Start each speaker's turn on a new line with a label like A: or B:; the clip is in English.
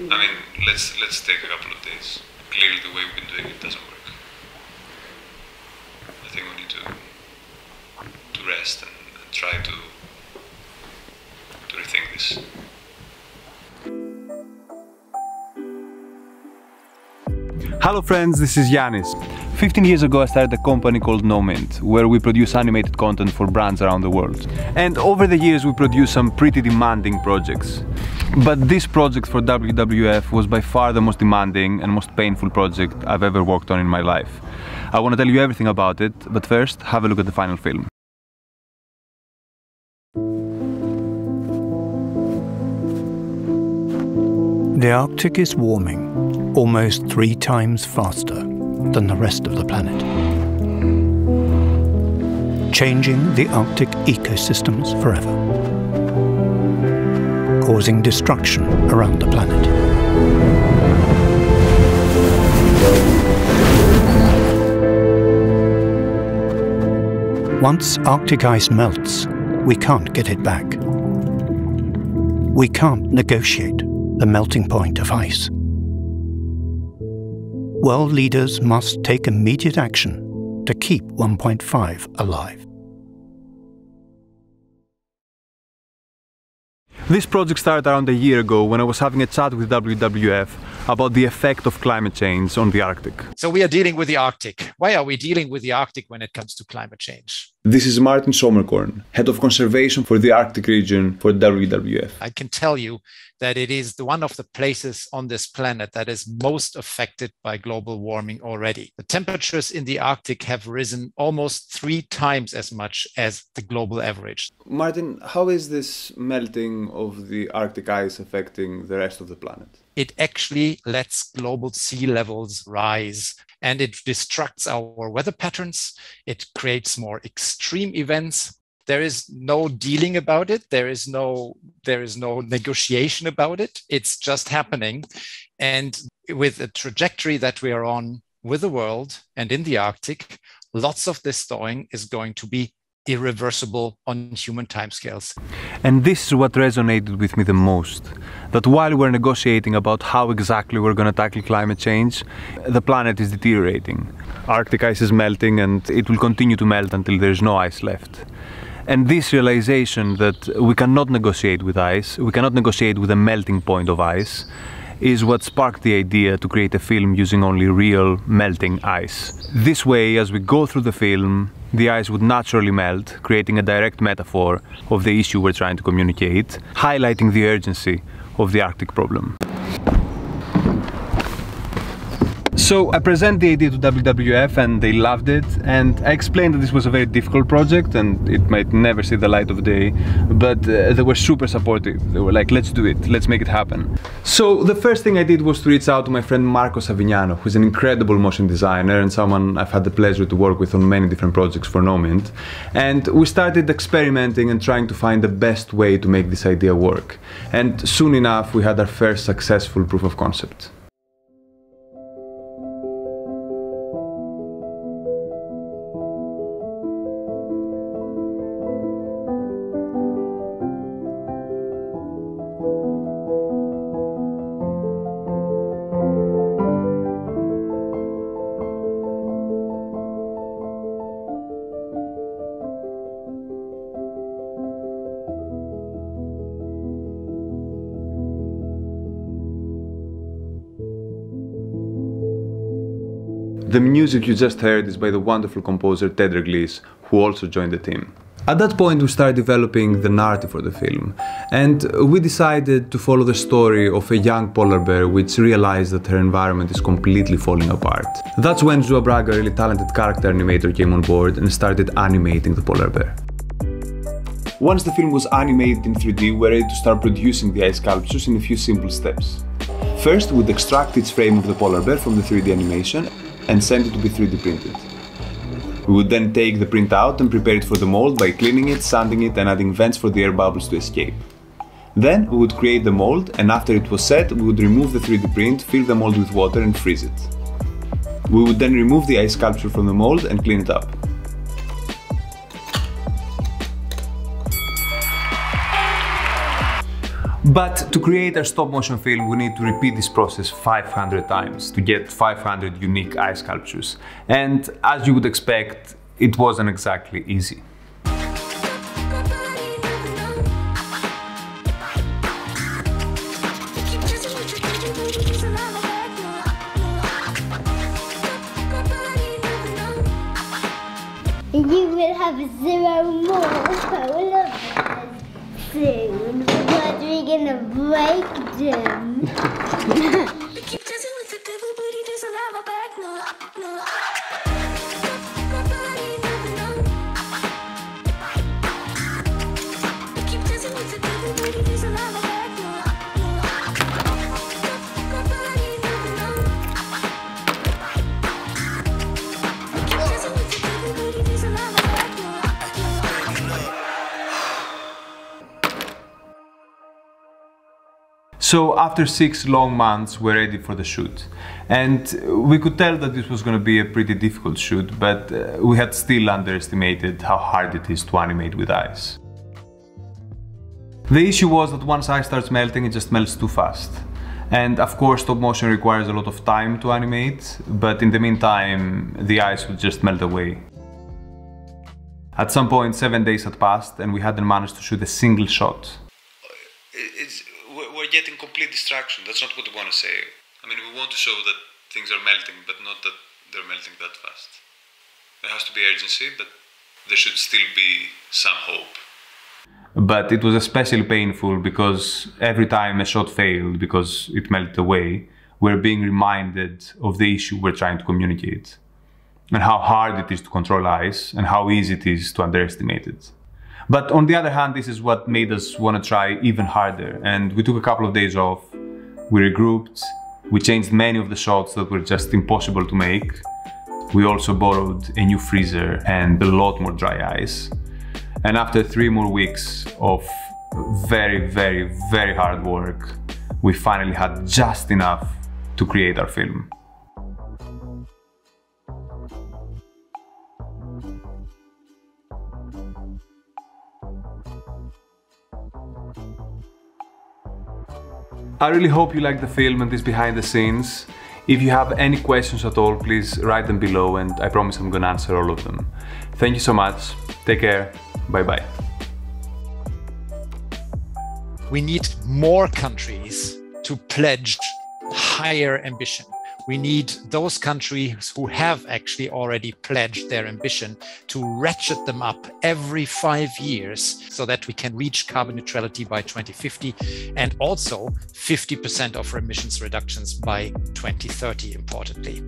A: I mean, let's take a couple of days. Clearly the way we've been doing it doesn't work. I think we need to rest and try to rethink this.
B: Hello friends, this is Yannis. 15 years ago I started a company called NOMINT, where we produce animated content for brands around the world. And over the years we produced some pretty demanding projects. But this project for WWF was by far the most demanding and most painful project I've ever worked on in my life. I want to tell you everything about it, but first have a look at the final film.
C: The Arctic is warming almost 3 times faster than the rest of the planet, changing the Arctic ecosystems forever, causing destruction around the planet. Once Arctic ice melts, we can't get it back. We can't negotiate the melting point of ice. World leaders must take immediate action to keep 1.5 alive.
B: This project started around a year ago when I was having a chat with WWF about the effect of climate change on the Arctic.
D: So we are dealing with the Arctic. Why are we dealing with the Arctic when it comes to climate change?
B: This is Martin Sommerkorn, Head of Conservation for the Arctic region for WWF.
D: I can tell you that it is one of the places on this planet that is most affected by global warming already. The temperatures in the Arctic have risen almost 3 times as much as the global average.
B: Martin, how is this melting of the Arctic ice affecting the rest of the planet?
D: It actually lets global sea levels rise, and it disrupts our weather patterns. It creates more extreme events. There is no dealing about it. There is no negotiation about it. It's just happening. And with the trajectory that we are on with the world and in the Arctic, lots of this thawing is going to be irreversible on human timescales.
B: And this is what resonated with me the most. That while we're negotiating about how exactly we're going to tackle climate change, the planet is deteriorating. Arctic ice is melting and it will continue to melt until there's no ice left. And this realization that we cannot negotiate with ice, we cannot negotiate with a melting point of ice, is what sparked the idea to create a film using only real melting ice. This way, as we go through the film, the ice would naturally melt, creating a direct metaphor of the issue we're trying to communicate, highlighting the urgency of the Arctic problem. So I presented the idea to WWF and they loved it, and I explained that this was a very difficult project and it might never see the light of day, but they were super supportive. They were like, let's do it, let's make it happen. So the first thing I did was to reach out to my friend Savignano, who's an incredible motion designer and someone I've had the pleasure to work with on many different projects for NOMINT. And we started experimenting and trying to find the best way to make this idea work. And soon enough we had our first successful proof of concept. The music you just heard is by the wonderful composer Regklis, who also joined the team. At that point we started developing the narrative for the film, and we decided to follow the story of a young polar bear which realized that her environment is completely falling apart. That's when Braga, a really talented character animator, came on board and started animating the polar bear. Once the film was animated in 3D, we were ready to start producing the ice sculptures in a few simple steps. First, we'd extract each frame of the polar bear from the 3D animation and send it to be 3D printed. We would then take the print out and prepare it for the mold by cleaning it, sanding it and adding vents for the air bubbles to escape. Then we would create the mold, and after it was set, we would remove the 3D print, fill the mold with water and freeze it. We would then remove the ice sculpture from the mold and clean it up. But to create our stop motion film, we need to repeat this process 500 times to get 500 unique ice sculptures. And as you would expect, it wasn't exactly easy.
E: You will have 0 more polar bears soon because we're gonna break them. We keep dancing with the devil, but he doesn't have a back, no. We keep dancing with the devil, but he doesn't have a back, no.
B: So after 6 long months, we're ready for the shoot. And we could tell that this was going to be a pretty difficult shoot, but we had still underestimated how hard it is to animate with ice. The issue was that once ice starts melting, it just melts too fast. And of course, stop motion requires a lot of time to animate, but in the meantime, the ice would just melt away. At some point, 7 days had passed and we hadn't managed to shoot a single shot.
A: We're getting complete distraction. That's not what we want to say. I mean, we want to show that things are melting, but not that they're melting that fast. There has to be urgency, but there should still be some hope.
B: But it was especially painful because every time a shot failed because it melted away, we're being reminded of the issue we're trying to communicate, and how hard it is to control ice and how easy it is to underestimate it. But on the other hand, this is what made us want to try even harder, and we took a couple of days off, we regrouped, we changed many of the shots that were just impossible to make. We also borrowed a new freezer and a lot more dry ice. And after 3 more weeks of very, very, very hard work, we finally had just enough to create our film. I really hope you like the film and this behind the scenes. If you have any questions at all, please write them below and I promise I'm gonna answer all of them. Thank you so much. Take care. Bye-bye.
D: We need more countries to pledge higher ambition. We need those countries who have actually already pledged their ambition to ratchet them up every 5 years so that we can reach carbon neutrality by 2050 and also 50% of emissions reductions by 2030, importantly.